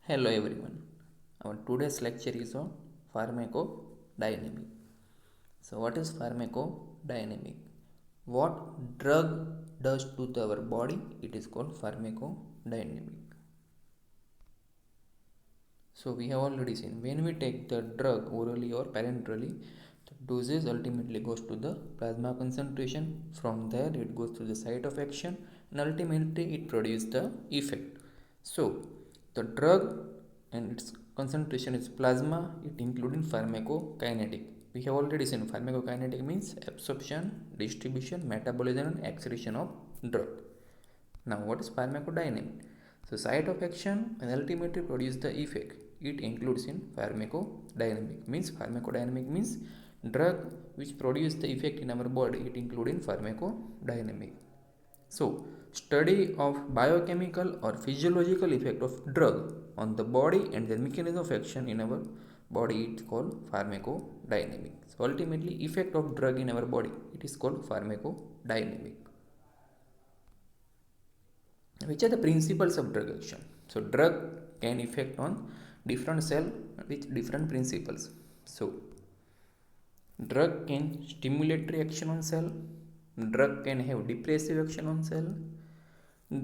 Hello everyone. Our today's lecture is on pharmacodynamic. So what is pharmacodynamic? What drug does to our body? It is called pharmacodynamic. So we have already seen when we take the drug orally or parenterally, the dosage ultimately goes to the plasma concentration. From there it goes to the site of action and ultimately it produces the effect. So the drug and its concentration is plasma, it including pharmacokinetic. We have already seen pharmacokinetic means absorption, distribution, metabolism and excretion of drug. Now what is pharmacodynamic? So site of action and ultimately produce the effect. It includes in pharmacodynamic. Pharmacodynamic means drug which produce the effect in our body. It includes in pharmacodynamic. So study of biochemical or physiological effect of drug on the body and the mechanism of action in our body is called pharmacodynamic. So ultimately effect of drug in our body it is called pharmacodynamic. Which are the principles of drug action? So drug can effect on different cell with different principles. So drug can stimulatory action on cell, drug can have depressive action on cell,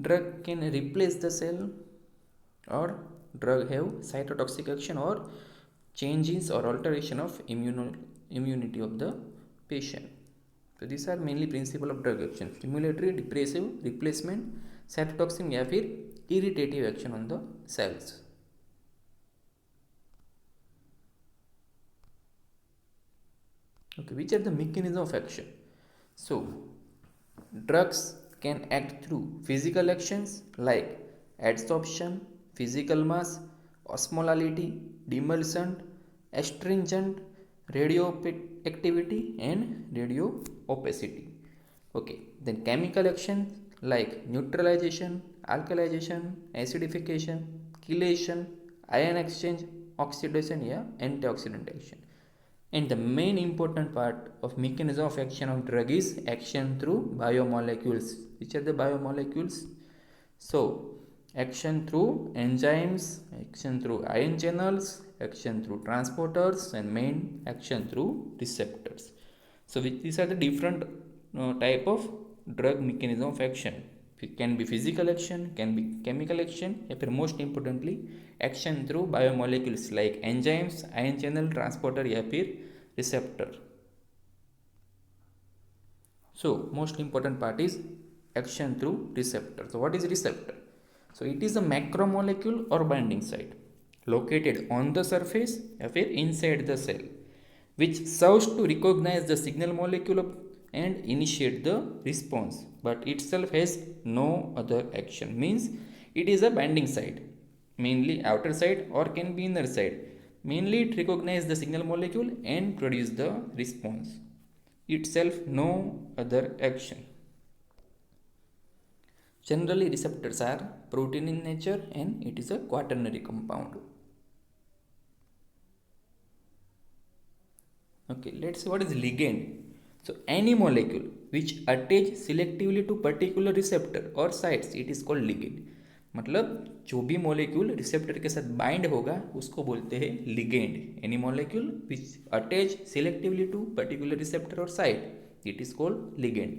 drug can replace the cell, or drug have cytotoxic action or changes or alteration of immunity of the patient. So these are mainly principle of drug action: stimulatory, depressive, replacement, cytotoxic या फिर irritative action on the cells. Okay, which are the mechanism of action? So drugs can act through physical actions like adsorption, physical mass, osmolality, demulcent, astringent, radioactivity and radio opacity. Okay, then chemical actions like neutralization, alkalization, acidification, chelation, ion exchange, oxidation या antioxidant action. And the main important part of mechanism of action of drug is action through biomolecules. Which are the biomolecules? So action through enzymes, action through ion channels, action through transporters, and main action through receptors. So these are the different type of drug mechanism of action. It can be physical action, can be chemical action, or most importantly action through biomolecules like enzymes, ion channel, transporter या फिर receptor. So most important part is action through receptor. So what is receptor? So it is a macromolecule or binding site located on the surface or inside the cell, which serves to recognize the signal molecule and initiate the response, but itself has no other action. Means it is a binding site, mainly outer side or can be inner side. Mainly it recognizes the signal molecule and produce the response. Itself no other action. Generally receptors are protein in nature and it is a quaternary compound. Okay, let's see what is ligand. So any molecule which attach selectively to particular receptor or sites, it is called ligand. मतलब जो भी molecule receptor के साथ bind होगा उसको बोलते हैं ligand. Any molecule which attach selectively to particular receptor और site, it is called ligand.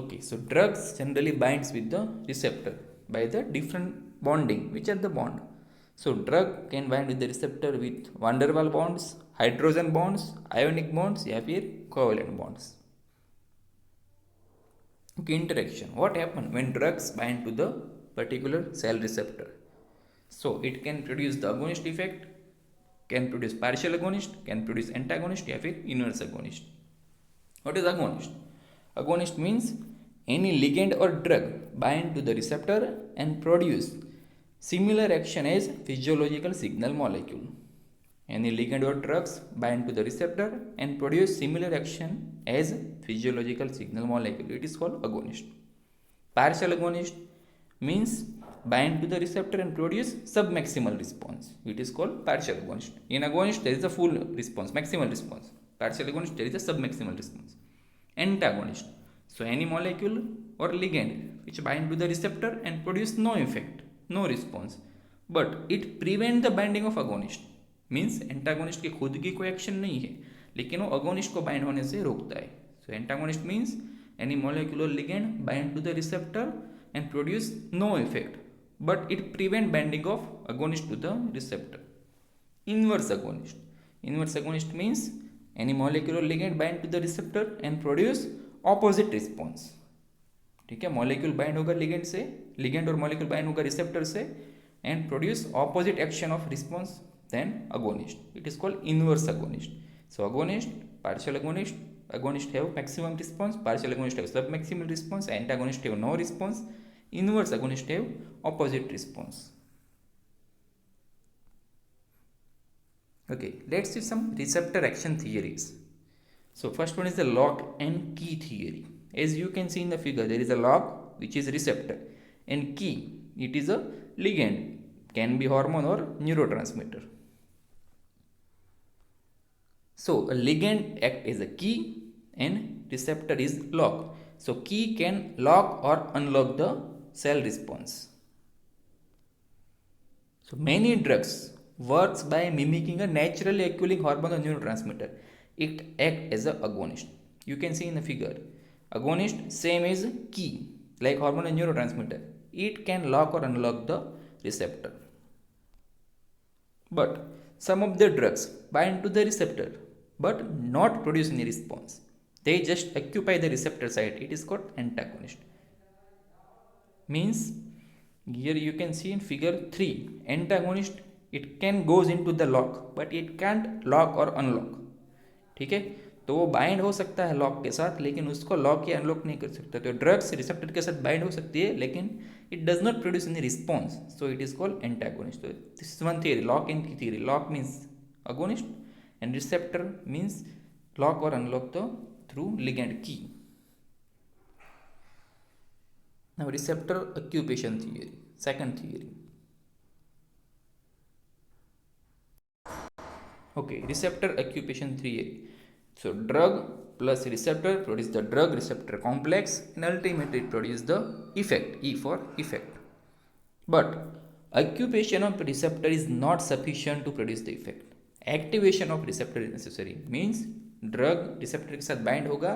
Okay, so drugs generally binds with the receptor by the different bonding. Which are the bond? So drug can bind with the receptor with van der Waals bonds, hydrogen bonds, ionic bonds या फिर covalent bonds. Okay, interaction. What happens when drugs bind to the particular cell receptor? So it can produce the agonist effect, can produce partial agonist, can produce antagonist या फिर inverse agonist. What is agonist? Agonist means any ligand or drug bind to the receptor and produce similar action as physiological signal molecule. Any ligand or drugs bind to the receptor and produce similar action as physiological signal molecule. It is called agonist. Partial agonist means bind to the receptor and produce submaximal response. It is called partial agonist. In agonist there is a full response, maximal response. Partial agonist there is a submaximal response. Antagonist. So any molecule or ligand which bind to the receptor and produce no effect. no response. But it prevent the binding of agonist. Means antagonist की खुद की कोई action नहीं है, लेकिन वो agonist को bind होने से रोकता है. So antagonist means any molecular ligand bind to the receptor and produce no effect, but it prevent binding of agonist to the receptor. Inverse agonist means any molecular ligand bind to the receptor and produce opposite response. ठीक है, molecule bind होगा ligand से, ligand और molecule bind होगा receptor से and produce opposite action of response then agonist. It is called inverse agonist. So agonist, partial agonist have maximum response, partial agonist have submaximal response, antagonist have no response, inverse agonist have opposite response. Okay, let's see some receptor action theories. So first one is the lock and key theory. As you can see in the figure, there is a lock which is receptor and key, it is a ligand, can be hormone or neurotransmitter. So a ligand act as a key and receptor is lock. So key can lock or unlock the cell response. So many drugs works by mimicking a naturally occurring hormone or neurotransmitter. It act as a agonist. You can see in the figure. Agonist same as key, like hormone and neurotransmitter. It can lock or unlock the receptor. But some of the drugs bind to the receptor but not produce any response. They just occupy the receptor site. It is called antagonist. Means here you can see in figure 3, antagonist it can goes into the lock but it can't lock or unlock. ठीक है, तो वो bind हो सकता है lock के साथ, लेकिन उसको लॉक या अनलॉक नहीं कर सकता. तो ड्रग्स रिसेप्टर के साथ बाइंड हो सकती है, लेकिन it does not produce any response. So it is called antagonist. तो this is one theory, lock in key theory. Lock means agonist and receptor means lock or unlock the through ligand key. Now receptor occupation theory, second theory. Okay, receptor occupation theory. So drug plus receptor produce the drug receptor complex and ultimately it produce the effect, E for effect. But occupation of receptor is not sufficient to produce the effect. Activation of receptor is necessary. Means drug receptor के साथ bind होगा,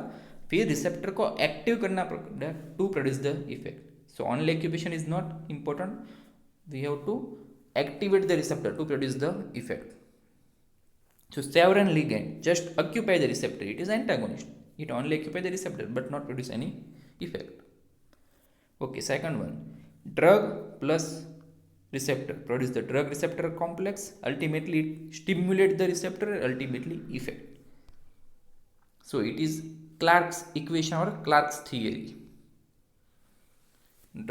फिर receptor को active करना पड़ेगा to produce the effect. So only activation is not important, we have to activate the receptor to produce the effect. So several ligand just occupy the receptor. It is antagonist. It only occupy the receptor but not produce any effect. Okay, second one, drug plus receptor produce the drug receptor complex. Ultimately it stimulate the receptor and ultimately effect. So it is Clark's equation or Clark's theory.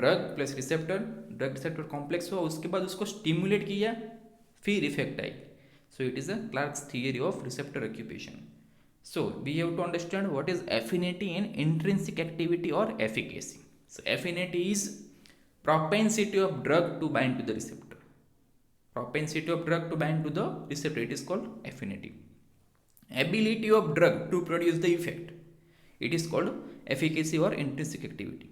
Drug plus receptor, drug receptor complex हुआ, उसके बाद उसको stimulate किया, फिर effect आई. So it is a Clark's theory of receptor occupation. So we have to understand what is affinity and intrinsic activity और efficacy. So affinity is propensity of drug to bind to the receptor. Propensity of drug to bind to the receptor, it is called affinity. Ability of drug to produce the effect, it is called efficacy or intrinsic activity.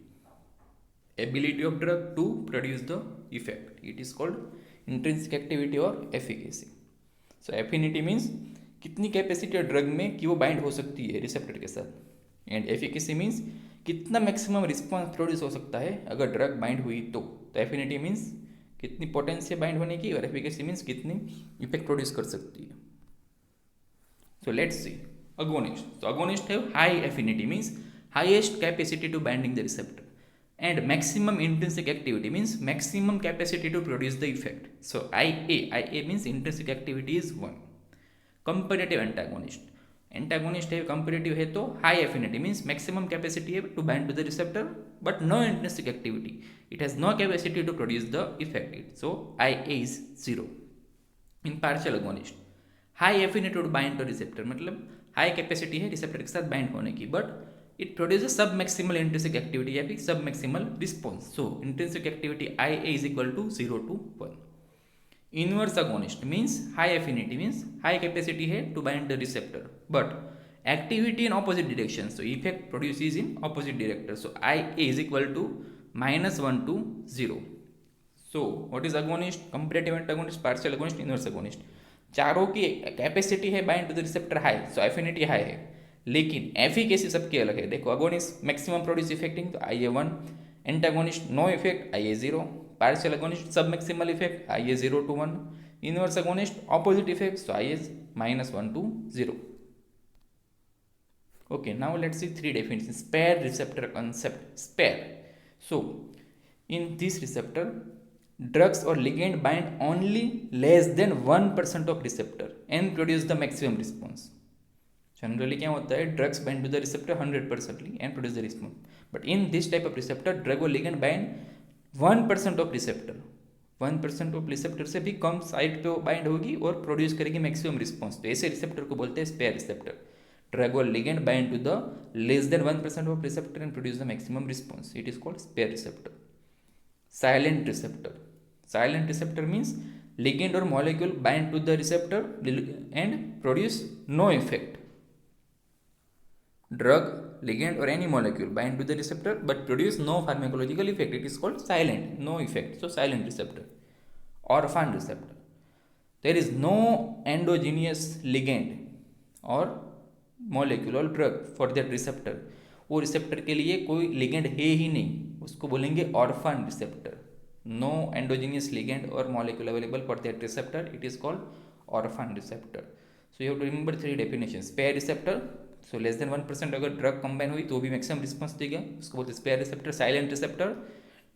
Ability of drug to produce the effect, it is called intrinsic activity or efficacy. So affinity means कितनी capacity है drug में कि वो bind हो सकती है receptor के साथ, एंड एफिकेसी मीन्स कितना मैक्सिमम रिस्पॉन्स प्रोड्यूस हो सकता है अगर ड्रग बाइंड हुई तो. एफिनिटी मीन्स कितनी पोटेंशियल बाइंड होने की, और एफिकेसी मीन्स कितनी इफेक्ट प्रोड्यूस कर सकती है. So let's see agonist. So agonist have high affinity means highest capacity to binding the receptor, and maximum intrinsic activity means maximum capacity to produce the effect. So IA means intrinsic activity is 1. Comparative antagonist, antagonist है comparative है तो high affinity means maximum capacity है to bind to the receptor but no intrinsic activity, it has no capacity to produce the effect. So IA is 0. In partial agonist, high affinity to bind to receptor, मतलब high capacity है receptor के साथ bind होने की, but it produce sub maximal intrinsic activity या फिर sub maximal response. So intrinsic activity IA is equal to 0 to 1. Inverse agonist means high affinity means high capacity है to bind the receptor but activity in opposite direction. So effect produce is in opposite director. So IA is equal to -1 to 0. So what is agonist, comparative antagonist, partial agonist, inverse agonist. चारों की capacity है bind to the receptor high, so affinity high है, लेकिन efficacy सबकी अलग है। देखो agonist maximum produce effecting तो IA1, antagonist no effect IA0, partial agonist sub maximal effect IA0 to 1, inverse agonist opposite effect so IS -1 to 0. Okay, now let's see three definitions. Spare receptor concept. Spare. So in this receptor, drugs or ligand bind only less than 1% of receptor and produce the maximum response. Generally क्या होता है, drugs bind to the receptor 100% and produce the response, but in this type of receptor drug और ligand bind 1% of receptor, 1% of receptor से भी कम side पे bind होगी और produce करेगी मैक्सिमम रिस्पॉन्स। तो ऐसे रिसेप्टर को बोलते हैं स्पेयर रिसेप्टर। ड्रग और ligand bind to the less than 1% of receptor and produce the maximum response, it is called spare receptor. Silent receptor. Silent receptor means ligand or molecule bind to the receptor and produce no effect. Drug, ligand or any molecule bind to the receptor but produce no pharmacological effect. It is called silent, no effect. So silent receptor. Orphan receptor. There is no endogenous ligand or molecule or drug for that receptor. वो receptor के लिए कोई ligand है ही नहीं, उसको बोलेंगे orphan receptor. No endogenous ligand or molecule available for that receptor, it is called orphan receptor. So you have to remember three definitions. Spare receptor, so less than 1% अगर drug combine हुई तो भी maximum response देगा, उसको बोलते हैं spare receptor. Silent receptor,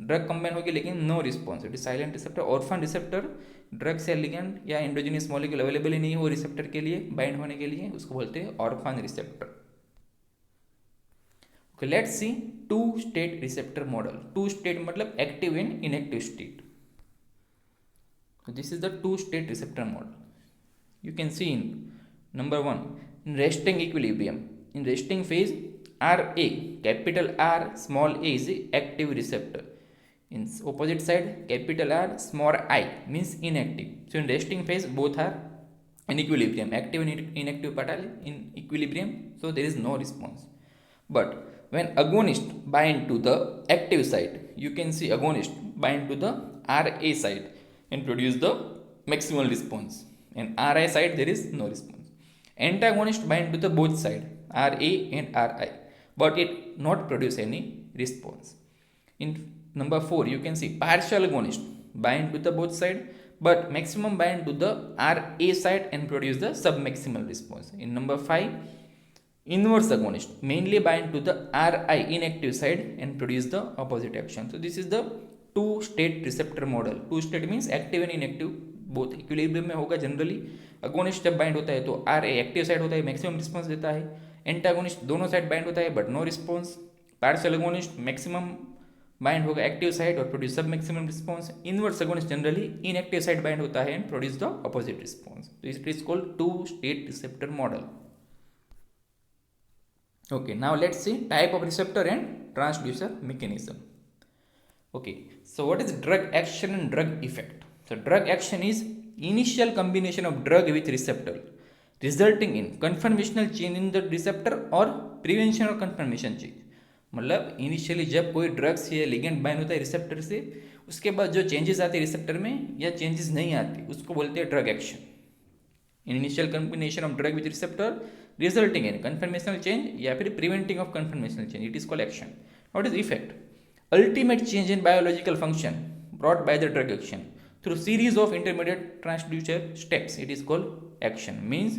drug combine होगी लेकिन no response, it is silent receptor. Orphan receptor, drug से लिगेंड या एंडोजेनियस मॉलिक्यूल अवेलेबल ही नहीं है वो रिसेप्टर के लिए बाइंड होने के लिए, उसको बोलते हैं orphan receptor. Okay, let's see two state receptor model. Two state मतलब active and inactive state. So this is the two state receptor model. You can see in number 1, in resting equilibrium. In resting phase, RA, capital R, small a is the active receptor. In opposite side, capital R, small I means inactive. So in resting phase, both are in equilibrium. Active and inactive part are in equilibrium. So there is no response. But when agonist bind to the active side, you can see agonist bind to the RA side and produce the maximal response, and RI side there is no response. Antagonist bind to the both side RA and RI, but it not produce any response. In number 4, you can see partial agonist bind to the both side but maximum bind to the RA side and produce the submaximal response. In number 5, inverse agonist mainly bind to the RI inactive side and produce the opposite action. So this is the two state receptor model. Two state means active and inactive both equilibrium में होगा generally. Agonist जब bind होता है तो RA active side होता है, maximum response देता है। एंटागोनिस्ट दोनों साइड बाइंड होता है but no response. Partial agonist maximum bind होगा एक्टिव साइड और produce sub maximum response. Inverse agonist generally inactive side bind होता है and produce the opposite response. तो it is called two state receptor model. Okay, now let's see type of receptor and transducer mechanism. Okay, so what is drug action and drug effect? So drug action is initial combination of drug with receptor resulting in conformational change in the receptor or prevention or conformation change. मतलब initially जब कोई drugs या ligand bind होता है receptor से, उसके बाद जो चेंजेस आते हैं रिसेप्टर में या चेंजेस नहीं आती उसको बोलते हैं drug action. Initial combination of drug with receptor resulting in conformational change या फिर preventing of conformational change, it is called action. What is effect? Ultimate change in biological function brought by the drug action through series of intermediate transducer steps, it is called action. Means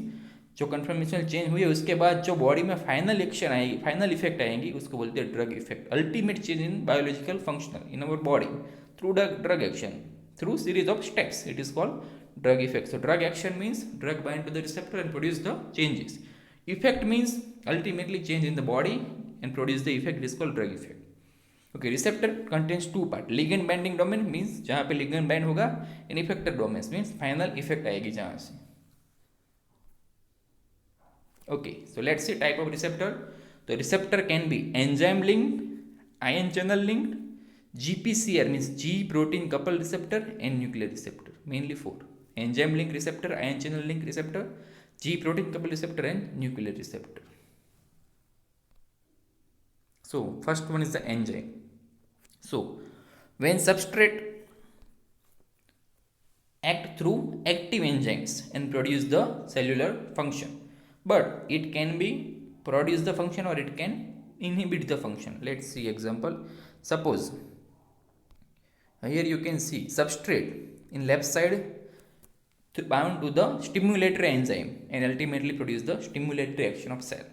जो conformational change हुई है उसके बाद जो body में final action आएगी, final effect आएंगी, उसको बोलते हैं drug effect. Ultimate change in biological functional in our body through drug action through series of steps, it is called drug effect. So drug action means drug bind to the receptor and produce the changes. Effect means ultimately change in the body and produce the effect, it is called drug effect. Okay, receptor contains two part, ligand binding domain means जहाँ पे ligand bind होगा, and effector domain means final effect आएगी जहाँ से। Okay, so let's see type of receptor. तो receptor can be enzyme linked, ion channel linked, GPCR means G protein coupled receptor and nuclear receptor, mainly four: enzyme link receptor, ion channel link receptor, G protein coupled receptor and nuclear receptor. So first one is the enzyme. So when substrate act through active enzymes and produce the cellular function. But it can be produce the function or it can inhibit the function. Let's see example. Suppose here you can see substrate in left side bound to the stimulatory enzyme and ultimately produce the stimulatory action of cell.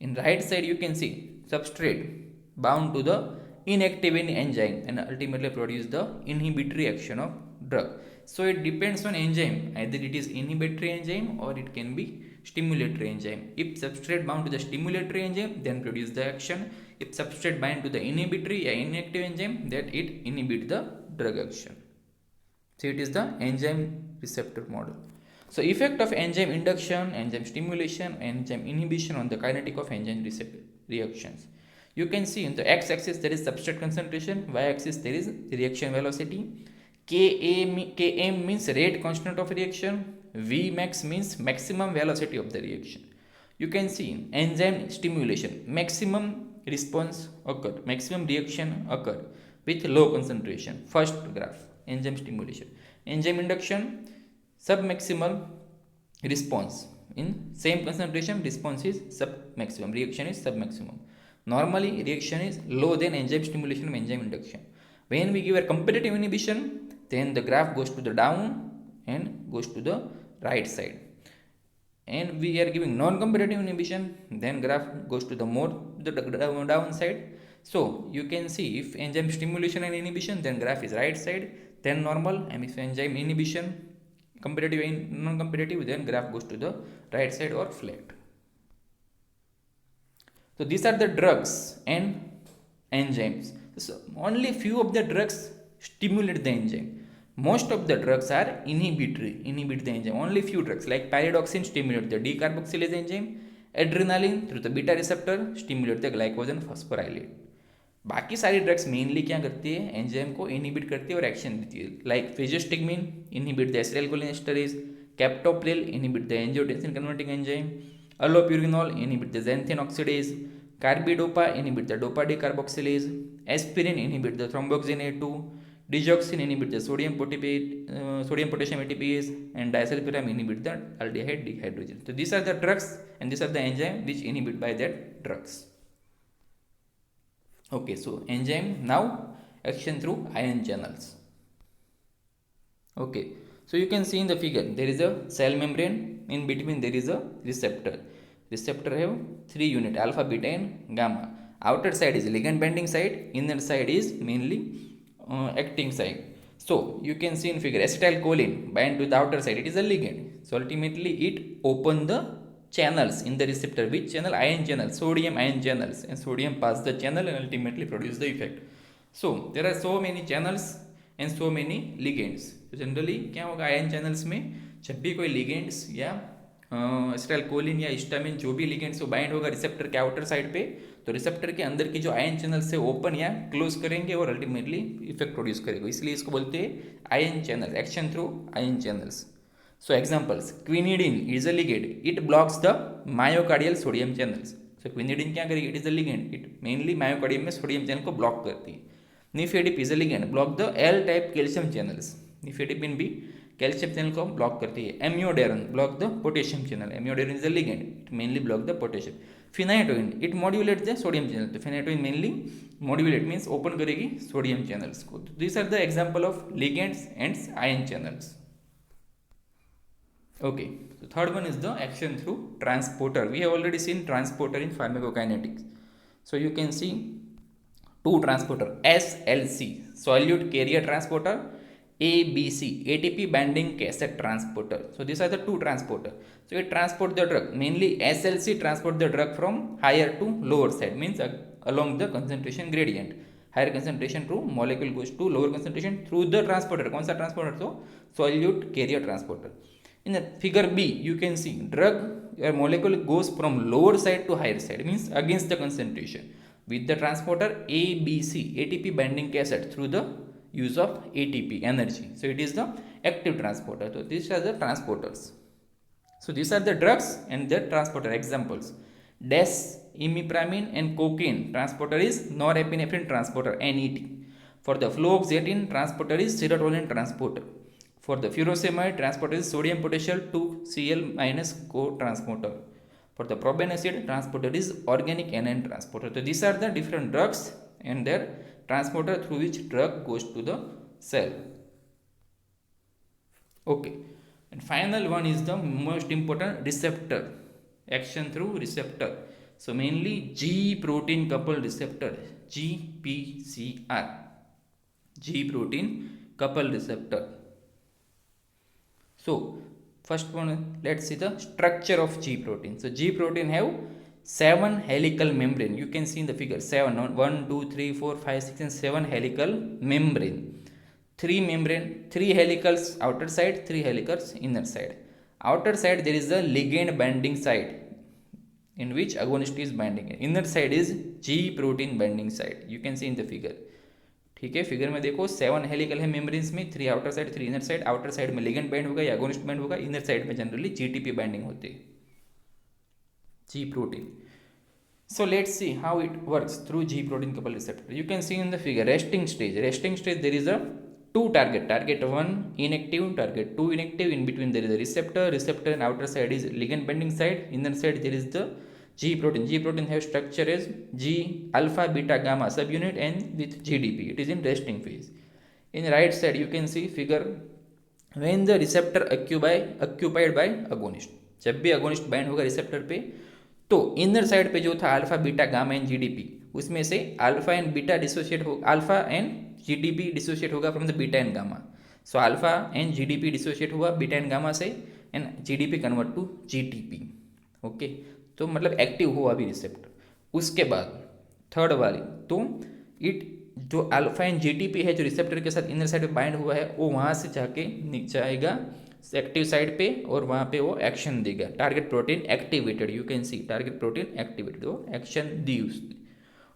In right side you can see substrate bound to the inactive enzyme and ultimately produce the inhibitory action of drug. So it depends on enzyme, either it is inhibitory enzyme or it can be stimulatory enzyme. If substrate bound to the stimulatory enzyme, then produce the action. If substrate bind to the inhibitory or inactive enzyme, that it inhibit the drug action. So it is the enzyme receptor model. So effect of enzyme induction, enzyme stimulation, enzyme inhibition on the kinetic of enzyme receptor reactions. You can see in the x-axis there is substrate concentration, y-axis there is reaction velocity. Km means rate constant of reaction, Vmax means maximum velocity of the reaction. You can see in enzyme stimulation, maximum response occur, maximum reaction occur with low concentration. First graph, enzyme stimulation. Enzyme induction, submaximal response. In same concentration, response is submaximum, reaction is submaximum. Normally, reaction is low than enzyme stimulation and enzyme induction. When we give a competitive inhibition, then the graph goes to the down and goes to the right side. And we are giving non-competitive inhibition, then graph goes to the more the down side. So you can see if enzyme stimulation and inhibition, then graph is right side, then normal, and if enzyme inhibition, competitive and non-competitive, then graph goes to the right side or flat. So these are the drugs and enzymes. So only few of the drugs stimulate the enzyme. Most of the drugs are inhibit the enzyme. Only few drugs like pyridoxine stimulate the decarboxylase enzyme, adrenaline through the beta receptor stimulate the glycogen phosphorylate. बाकी सारी drugs mainly क्या करती है, enzyme को inhibit करती है और action देती है. Like physostigmine inhibit the acetylcholinesterase, captopril inhibit the angiotensin converting enzyme, allopurinol inhibit the xanthine oxidase, carbidopa inhibit the dopa decarboxylase, aspirin inhibit the thromboxane A2, digoxin inhibit the sodium potassium ATPase, and disulfiram inhibit the aldehyde dehydrogenase. So these are the drugs and these are the enzyme which inhibit by that drugs. Okay, so enzyme now action through ion channels. Okay, so you can see in the figure there is a cell membrane, in between there is a receptor. Receptor have 3 unit, alpha, beta and gamma. Outer side is ligand binding side, inner side is mainly acting side. So you can see in figure acetylcholine bind to the outer side, it is a ligand. So ultimately it open the channels in the receptor. Which channel? Ion channel, sodium ion channels, and sodium pass the channel and ultimately produce the effect. So there are so many channels and so many ligands. तो generally क्या होगा ion channels में, जब भी कोई ligands या acetylcholine या histamine जो भी लिगेंड्स वो बाइंड होगा रिसेप्टर के आउटर साइड पे, तो रिसेप्टर के अंदर की जो आयन चैनल से ओपन या क्लोज करेंगे और अल्टीमेटली इफेक्ट प्रोड्यूस करेगा. इसलिए इसको बोलते हैं ion channel, action through ion channels. So examples, quinidine is a ligand, it blocks the myocardial sodium channels. So quinidine क्या करेगी, it is a ligand, it mainly myocardium में sodium channel को block करती है. Nifedip is a ligand, block the L type calcium channels. Nifedipine भी calcium channel को block करती है. Amiodarone block the potassium channel. Amiodarone is a ligand, it mainly block the potassium. Phenytoin it modulates the sodium channel. तो phenytoin mainly modulate means open करेगी sodium channels को. These are the example of ligands and ion channels. Okay, so third one is the action through transporter. We have already seen transporter in pharmacokinetics. So you can see two transporter, SLC solute carrier transporter, ABC ATP binding cassette transporter. So these are the two transporter. So it transport the drug, mainly SLC transport the drug from higher to lower side, means along the concentration gradient. Higher concentration to molecule goes to lower concentration through the transporter. कौन सा transporter? So solute carrier transporter. In the figure B, you can see drug or molecule goes from lower side to higher side, means against the concentration, with the transporter ABC ATP binding cassette through the use of ATP energy. So it is the active transporter. So these are the transporters. So these are the drugs and their transporter examples. Imipramine and cocaine transporter is norepinephrine transporter, NET. For the fluoxetine transporter is serotonin transporter. For the furosemide, transporter is sodium potassium 2Cl minus co-transporter. For the probenecid, transporter is organic anion transporter. So these are the different drugs and their transporter through which drug goes to the cell. Okay, and final one is the most important, receptor, action through receptor. So mainly G protein coupled receptor, GPCR, G protein coupled receptor. So first one, let's see the structure of G protein. So G protein have 7 helical membrane. You can see in the figure 7, 1, 2, 3, 4, 5, 6 and 7 helical membrane. 3 membrane, 3 helicals outer side, 3 helicals inner side. Outer side there is the ligand binding side in which agonist is binding. Inner side is G protein binding side. You can see in the figure. ठीक है, figure में देखो 7 helical है membranes में, 3 outer side 3 inner side. Outer side में ligand bind होगा या agonist bind होगा, इनर साइड में जनरली जीटीपी बाइंडिंग होती है, G protein. So let's see how it works through G protein coupled receptor. You can see in the figure resting stage. Resting stage there is a 2 target. Target 1 inactive, target 2 inactive. In between there is a receptor. Receptor and outer side is ligand binding side. Inner side there is the G protein. G protein have structure as G alpha beta gamma subunit and with GDP. It is in resting phase. In right side you can see figure when the receptor occupied by agonist. जब भी agonist bind होगा receptor पे, तो inner side पे जो था alpha beta gamma and GDP, उसमें से अल्फा एंड बीटा डिसोशिएट हो, अल्फा एंड जीडीपी डिसोशिएट होगा from the beta and gamma. So alpha and GDP dissociate हुआ बीटा एंड गामा से and GDP convert to GTP. Okay, तो मतलब active हुआ अभी रिसेप्टर. उसके बाद थर्ड वाली, तो इट जो अल्फा एंड जीटीपी है जो रिसेप्टर के साथ इनर साइड पे बाइंड हुआ है, वो वहाँ से जाके जाएगा एक्टिव साइड पे और वहाँ पे वो एक्शन देगा. Target protein activated, you can C target protein activated, वो एक्शन दी उसने.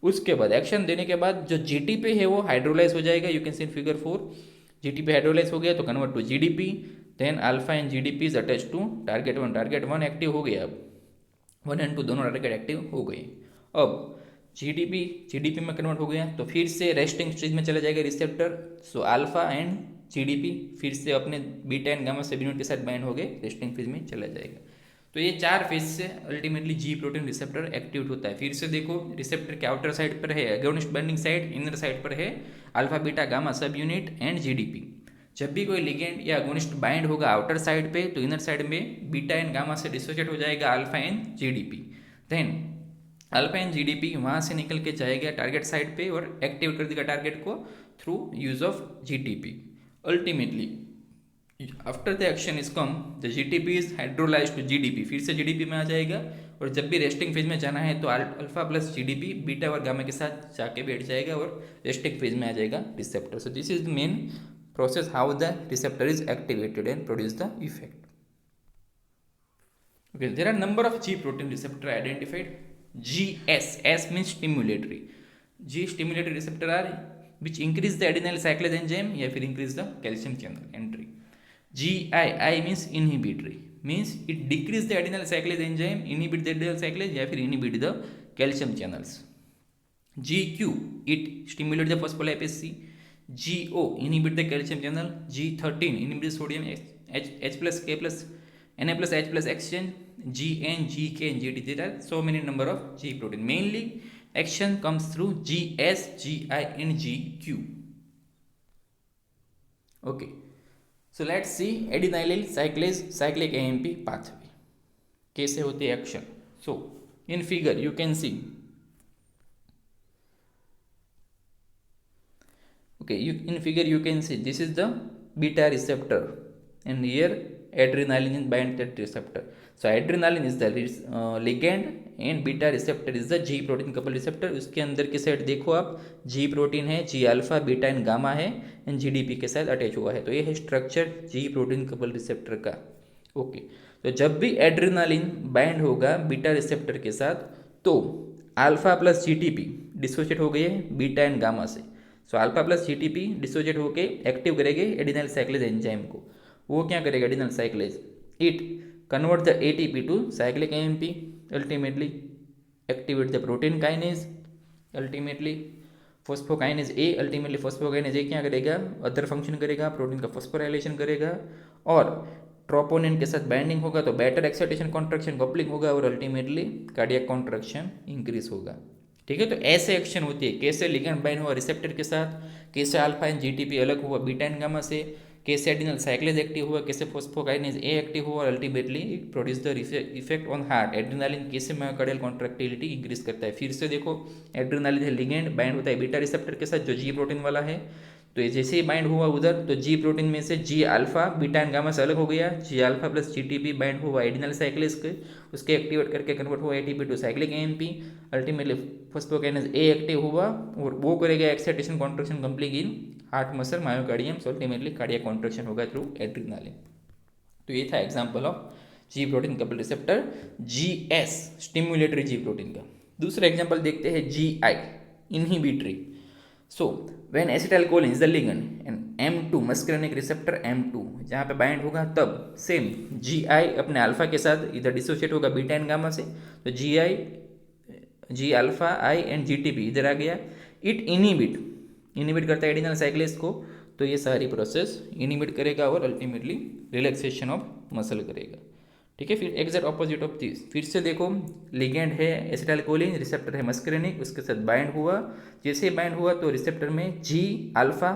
उसके बाद एक्शन देने के बाद जो जीटीपी है वो हाइड्रोलाइज हो जाएगा. You can see in figure 4, GTP hydrolyse हो गया तो convert to GDP. Then alpha and GDP is attach to target 1. Target 1 active हो गया, अब 1 एंड 2 दोनों टारगेट एक्टिव हो गए. अब जीडीपी में कन्वर्ट हो गया तो फिर से रेस्टिंग स्टेज में चला जाएगा receptor. So alpha and GDP फिर से अपने बीटा एंड गामा सबयूनिट के साथ बाइंड हो गए, रेस्टिंग फेज में चला जाएगा. तो ये 4 फेज से अल्टीमेटली जी प्रोटीन रिसेप्टर एक्टिवेट होता है. फिर से देखो रिसेप्टर के आउटर साइड पर है agonist binding side, inner side पर है alpha beta gamma subunit and GDP. जब भी कोई लिगेंड या एगोनिस्ट बाइंड होगा आउटर साइड पे, तो इनर साइड में बीटा एंड गामा से डिसोशिएट हो जाएगा alpha and GDP. Then alpha and GDP वहाँ से निकल के जाएगा टारगेट साइड पे और एक्टिवेट कर देगा टारगेट को through use of GTP. Ultimately, after the action is come, the GTP is hydrolyzed to GDP. फिर से GDP में आ जाएगा और जब भी रेस्टिंग फेज में जाना है तो अल्फा प्लस GDP बीटा और गामा के साथ जाके बैठ जाएगा और रेस्टिंग फेज में आ जाएगा receptor. So this is the main process how the receptor is activated and produce the effect. Okay, there are number of G protein receptor identified. GS, S means stimulatory. G stimulatory receptor are which increase the adenyl cyclase enzyme या फिर increase the calcium channel entry. I means inhibitory, means it decrease the adenyl cyclase enzyme, inhibit the adenyl cyclase या फिर inhibit the calcium channels. GQ, it stimulate the phospholipase C. GO, inhibit the calcium channel. G13, inhibit the sodium H plus K plus Na plus H plus exchange. GN, GK and GT, there are so many number of G protein. Mainly action comes through GS, GI and GQ. Okay, so let's see adenylyl cyclase cyclic AMP pathway कैसे होती है action. So in figure you can see, okay, in figure you can see this is the beta receptor and here adrenaline is bind that receptor. So adrenaline is the ligand and beta receptor is the G protein coupled receptor. उसके अंदर की side देखो आप, G protein है, G alpha beta and gamma है and GDP के साथ attach हुआ है. तो ये है structure G protein coupled receptor का. ओके, तो जब भी एड्रेनालिन बाइंड होगा बीटा रिसेप्टर के साथ तो अल्फा प्लस जीटीपी डिसोशिएट हो गई है बीटा एंड गामा से. So alpha plus GTP dissociate होके एक्टिव करेंगे एडिनल साइक्लेज एंजाइम को. वो क्या करेगा adrenal साइक्लेज, it convert the ATP to cyclic AMP, ultimately activate the protein kinase, ultimately phosphokinase A, ultimately phosphokinase A क्या करेगा, अदर फंक्शन करेगा, प्रोटीन का फॉस्फोराइलेशन करेगा और ट्रोपोनिन के साथ बाइंडिंग होगा तो बेटर एक्साइटेशन कॉन्ट्रैक्शन कपलिंग होगा और अल्टीमेटली कार्डियक कॉन्ट्रैक्शन इंक्रीज होगा। ठीक है, तो ऐसे एक्शन होती है, कैसे लिगेंड बाइंड हुआ रिसेप्टर के साथ, कैसे अल्फा एंड जीटीपी अलग हुआ बीटा एंड गामा से, कैसे एडिनल साइक्लेज एक्टिव हुआ, कैसे फॉस्फोकाइनेज ए एक्टिव हुआ और ultimately it produce the effect on heart. Adrenaline कैसे मायोकार्डियल कॉन्ट्रैक्टिलिटी इंक्रीज करता है। फिर से देखो, एड्रेनालिन है लिगेंड, बाइंड होता है बीटा रिसेप्टर के साथ जो जी प्रोटीन वाला है, तो ये जैसे ही बाइंड हुआ उधर तो जी प्रोटीन में से G alpha beta and gamma से अलग हो गया, G alpha plus GTP bind हुआ एडिनल साइक्लेज के, उसके एक्टिवेट करके कन्वर्ट हुआ ATP to cyclic AMP, ultimately phosphokinase A active हुआ और वो करेगा excitation contraction complete in heart muscle myocardium, so ultimately cardiac contraction होगा थ्रू एड्रेनालिन। तो ये था example of G protein couple receptor GS stimulatory G protein का। दूसरा एग्जांपल देखते हैं GI inhibitory. So when acetylcholine is the ligand and M2 muscarinic receptor M2 जहाँ पे बाइंड होगा तब सेम GI अपने अल्फा के साथ इधर डिसोशिएट होगा बीटा एंड गामा से, तो GI G alpha I and GTP इधर आ गया, इट इनिबिट करता है एडिनल साइक्लेज को, तो ये सारी प्रोसेस इनिबिट करेगा और अल्टीमेटली रिलैक्सेशन ऑफ मसल करेगा। ठीक है, फिर एग्जैक्ट ऑपोजिट ऑफ दिस, फिर से देखो लिगेंड है एसिटाइलकोलिन, रिसेप्टर है मस्करेनिक, उसके साथ बाइंड हुआ, जैसे ही बाइंड हुआ तो रिसेप्टर में G alpha,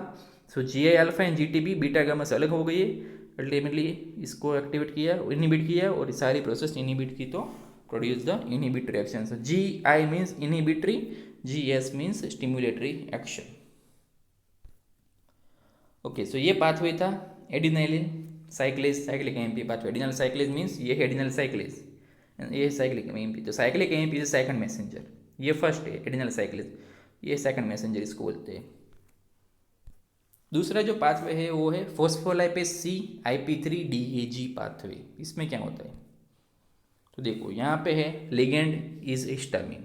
so G I alpha and GTP beta gamma से अलग हो गई, अल्टीमेटली इसको एक्टिवेट किया, इनिबिट किया और सारी प्रोसेस इनिबिट की तो produce the inhibitory action. So G I means inhibitory, GS means stimulatory action. Okay, so ये पाथवे था adenylyl cyclase cyclic AMP pathway. Adenyl cyclase means ये है एडिनल साइक्लेज, ये साइक्लिक एएमपी, तो cyclic AMP is second messenger, ये first है adenyl cyclase, ये second messenger इसको बोलते हैं। दूसरा जो पाथवे है वो है phospholipase C IP3 DAG pathway. इसमें क्या होता है, तो देखो यहाँ पे है ligand is histamine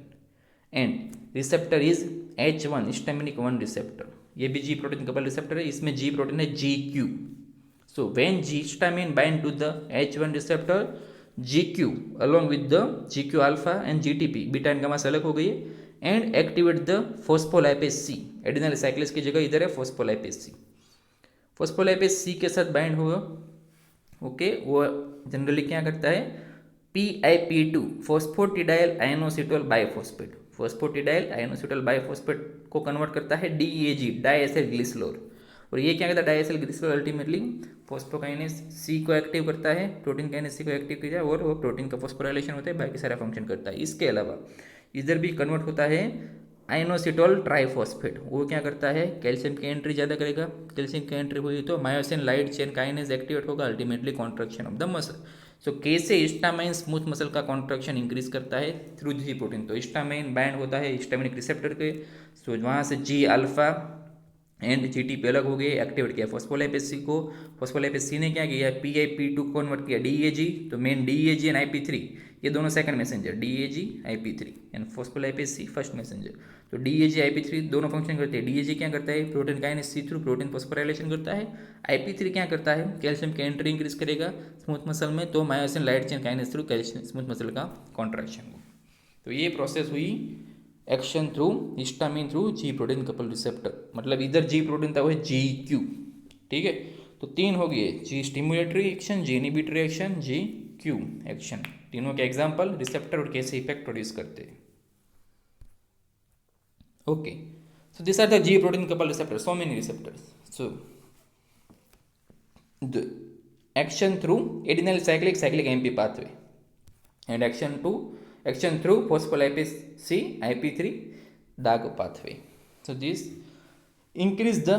and receptor is H1 histaminic 1 receptor, ये भी जी प्रोटीन कपल रिसेप्टर है, इसमें जी प्रोटीन है GQ। So when G histamine bind to the H1 receptor, GQ along with the GQ alpha and GTP beta and gamma से अलग हो गई and activate the phospholipase C, adenyl cyclase की जगह इधर है फॉस्फोलाइपेज C। फॉस्फोलाइपेज C के साथ बाइंड हुआ, ओके, वो जनरली क्या करता है PIP2 फॉस्फोटिडाइल आयनोसिटोल बाइफॉस्फेट, फॉस्फोटिडाइल आयनोसिटोल बाइफॉस्फेट को कन्वर्ट करता है DAG डाइएसिल ग्लिसरॉल, और ये क्या करता है डाइएसिल ग्लिसरॉल अल्टीमेटली फॉस्फोकाइनेज C को एक्टिव करता है, प्रोटीन काइनेज C को एक्टिव किया और वो प्रोटीन का फॉस्फोराइलेशन होता है, बाकी सारा फंक्शन करता है। इसके अलावा इधर भी कन्वर्ट होता है आइनोसिटोल ट्राइफॉस्फेट, वो क्या करता है कैल्शियम की एंट्री ज़्यादा करेगा, कैल्शियम की एंट्री हुई तो myosin light chain kinase activate होगा, ultimately contraction of the muscle. So कैसे हिस्टामाइन स्मूथ मसल का कॉन्ट्रैक्शन इंक्रीज करता है थ्रू जी प्रोटीन, तो हिस्टामाइन बाइंड होता है हिस्टामिनिक रिसेप्टर के, सो वहाँ से जी अल्फा एंड GTP अलग हो गए, एक्टिवेट किया फॉस्फोलाइपेज C को, फॉस्फोलाइपेज C ने क्या किया PIP2 कन्वर्ट किया DAG, तो मेन DAG एंड IP3 ये दोनों second messenger, DAG IP3 and phospholipase C first messenger, तो DAG IP3 दोनों फंक्शन करते हैं। DAG क्या करता है protein kinase C through protein phosphorylation करता है, IP3 क्या करता है कैल्शियम की एंट्री इंक्रीज करेगा स्मूथ मसल में, तो myosin light chain kinase through calcium smooth muscle का कॉन्ट्रैक्शन हो। तो ये प्रोसेस हुई action through histamine through G protein couple receptor, मतलब इधर जी प्रोटीन था वो है GQ। ठीक है, तो तीन हो गए, जी स्टिमुलेटरी एक्शन, जी इनिबिटरी एक्शन, GQ एक्शन, तीनों के एग्जाम्पल रिसेप्टर और कैसे इफेक्ट प्रोड्यूस करते हैं। Okay, so this are the G protein couple receptor, so many receptors, so the action through adenyl cyclic AMP pathway and action through phospholipase C IP3 DAG pathway. So this increase the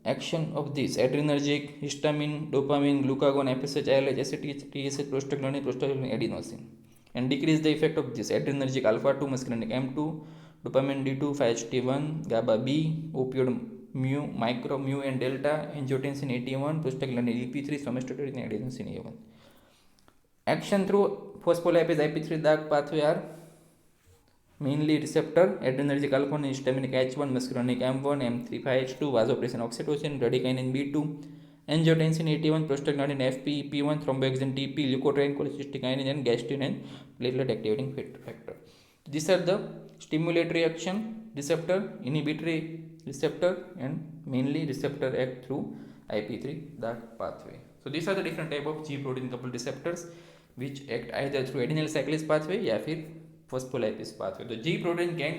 action of this adrenergic, histamine, dopamine, glucagon, FSH, ILH, ACTH, TSH, prostaglandin, prostaglandin, adenosine, and decrease the effect of this adrenergic alpha 2 muscarinic M2, dopamine D2, 5HT1, GABA B, opioid mu, micro mu and delta, angiotensin 81, prostaglandin EP3, somatostatin, adenosine A1. Action through phospholipase IP3 DAG pathway are mainly receptor adrenergic alpha and histaminic H1, muscarinic M1, M3, 5H2, vasopressin oxytocin, bradykinin B2, angiotensin 81, prostaglandin FP, EP1, thromboxane TP, leukotriene, cholecystokinin, and gastrin and platelet activating factor. These are the stimulatory action receptor, inhibitory receptor, and mainly receptor act through IP3 that pathway. So these are the different type of G protein coupled receptors which act either through adenyl cyclase pathway या फिर phospholipase pathway. तो G protein can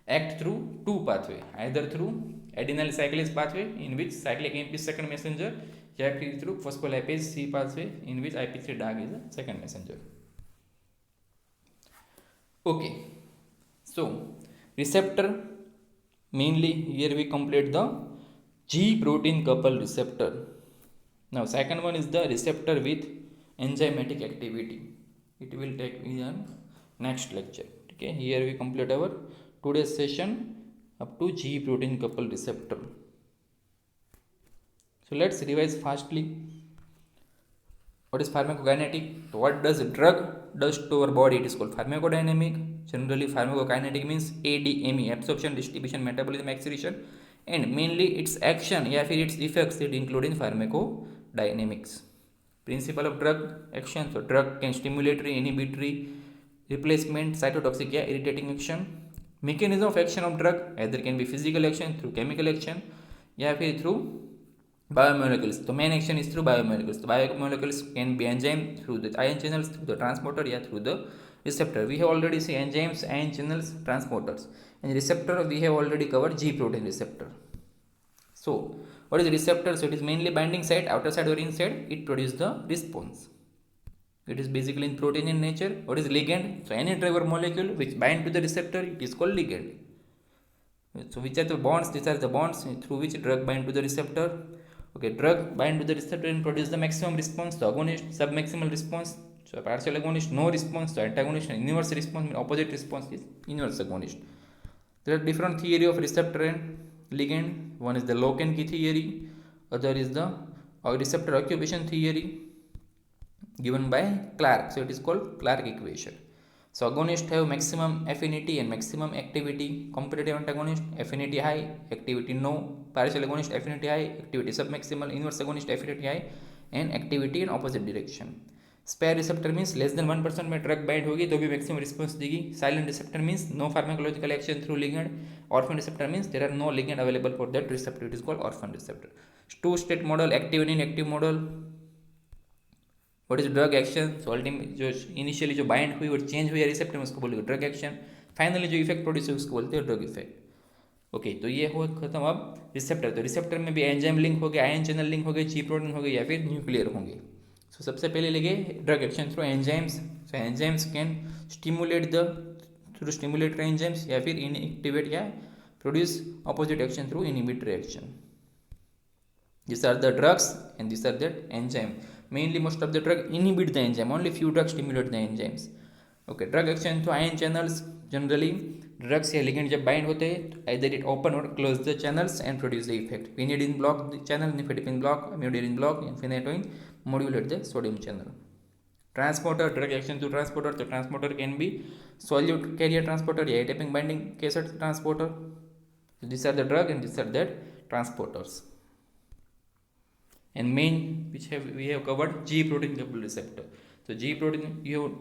act through two pathway, either through adenyl cyclase pathway in which cyclic AMP is second messenger, या फिर through phospholipase C pathway in which IP3 DAG is the second messenger. Okay, so receptor, mainly here we complete the G protein coupled receptor. Now second one is the receptor with enzymatic activity. It will take in next lecture. Okay, here we complete our today's session up to G protein coupled receptor. So let's revise fastly. What is pharmacokinetic? So what does drug does to our body? It is called pharmacodynamic. Generally pharmacokinetic means ADME, absorption, distribution, metabolism, excretion, and mainly its action या फिर its effects it include in pharmacodynamics. Principle of drug action. So drug can stimulatory, inhibitory, replacement, cytotoxic या irritating action. Mechanism of action of drug either can be physical action through chemical action या फिर through biomolecules. The main action is through biomolecules. The biomolecules can be enzyme through the ion channels, through the transporter, yeah, through the receptor. We have already seen enzymes, ion channels, transporters. And receptor we have already covered G protein receptor. So what is the receptor? So it is mainly binding site, outer side or inside. It produces the response. It is basically in protein in nature. What is ligand? So any drug or molecule which bind to the receptor, it is called ligand. So which are the bonds? These are the bonds through which drug bind to the receptor. Okay, drug bind to the receptor and produce the maximum response. So agonist, submaximal response. So partial agonist, no response. So antagonist, inverse response. Opposite response is inverse agonist. There are different theory of receptor and ligand. One is the Loken-Key theory. Other is the receptor occupation theory given by Clark. So it is called Clark equation. So agonists have maximum affinity and maximum activity. Competitive antagonist, affinity high, activity no. Partial agonist, affinity high, activity submaximal. Inverse agonist, affinity high and activity in opposite direction. Spare receptor means less than 1% में drug bind होगी तो भी maximum response देगी. Silent receptor means no pharmacological action through ligand. Orphan receptor means there are no ligand available for that receptor. It is called orphan receptor. Two state model, active and inactive model. What is drug action? So ultimate जो initially जो bind हुई और change हुई receptor में उसको बोलेंगे drug action. Finally जो effect produce हुई उसको बोलते हैं ड्रग इफेक्ट. ओके, तो ये हो खत्म अब रिसेप्टर. तो रिसेप्टर में भी एंजाइम लिंक हो गया, आयन चैनल लिंक हो गए, जी प्रोटीन हो गए या फिर न्यूक्लियर होंगे. So सबसे पहले लेंगे drug action through enzymes. So enzymes can stimulate the through stimulatory enzymes या फिर इनएक्टिवेट या produce opposite action through inhibitory action. These are the drugs and these are the enzyme. Mainly most of the drug inhibit the enzyme. Only few drugs stimulate the enzymes. Okay, drug action through ion channels. Generally drugs या ligand जब bind होते हैं तो either it open और close the channels and produce the effect. पिनिडिन block the channel, nifedipine block, अम्योडिन block, phenytoin modulate the sodium channel. Transporter, drug action through transporter. So transporter can be solute carrier transporter या atypic binding cassette transporter. So these are the drug and these are the transporters. And main which we have covered G protein coupled receptor. So G protein you have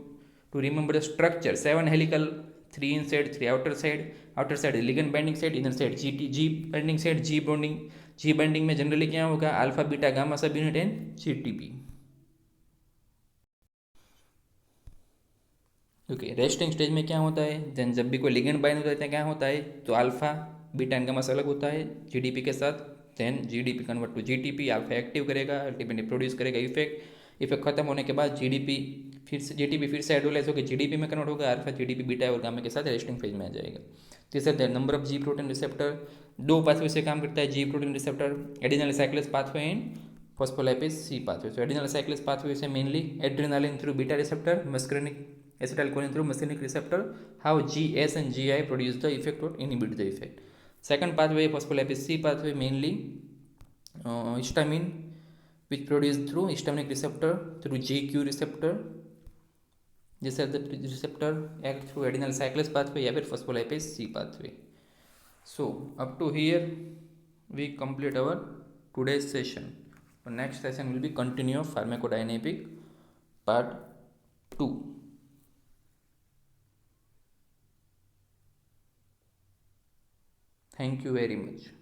to remember the structure. 7 helical, 3 inside, 3 outer side. Outer side is ligand binding side, inner side G binding side. G binding में generally क्या होगा? Alpha beta gamma subunit and GTP. Okay, resting stage में क्या होता है? Then जब भी कोई लिगेंड बाइंड होता है क्या होता है? तो अल्फा बीटा एंड गामा अलग होता है GDP के साथ. Then GDP convert to GTP. Alpha active करेगा, अल्टीमेटली प्रोड्यूस करेगा इफेक्ट खत्म होने के बाद GDP फिर से GTP फिर से हाइड्रोलाइज होकर GDP में कन्वर्ट होगा. अल्फा GDP बीटा और गामा के साथ रेस्टिंग फेज में आ जाएगा. तीसरा the number of G protein receptor. 2 pathway से काम करता है G protein receptor. Adenyl cyclase pathway and phospholipase C pathway. So adenyl cyclase pathway से mainly adrenaline through beta receptor, muscarinic acetylcholine through muscarinic receptor. How GS and GI produce the effect or inhibit the effect. Second pathway phospholipase C pathway, mainly histamine which produced through histaminic receptor through GQ receptor. These are the receptor act through adenyl cyclase pathway या फिर phospholipase C pathway. So up to here we complete our today's session. Our next session will be continue of pharmacodynamic part 2. Thank you very much.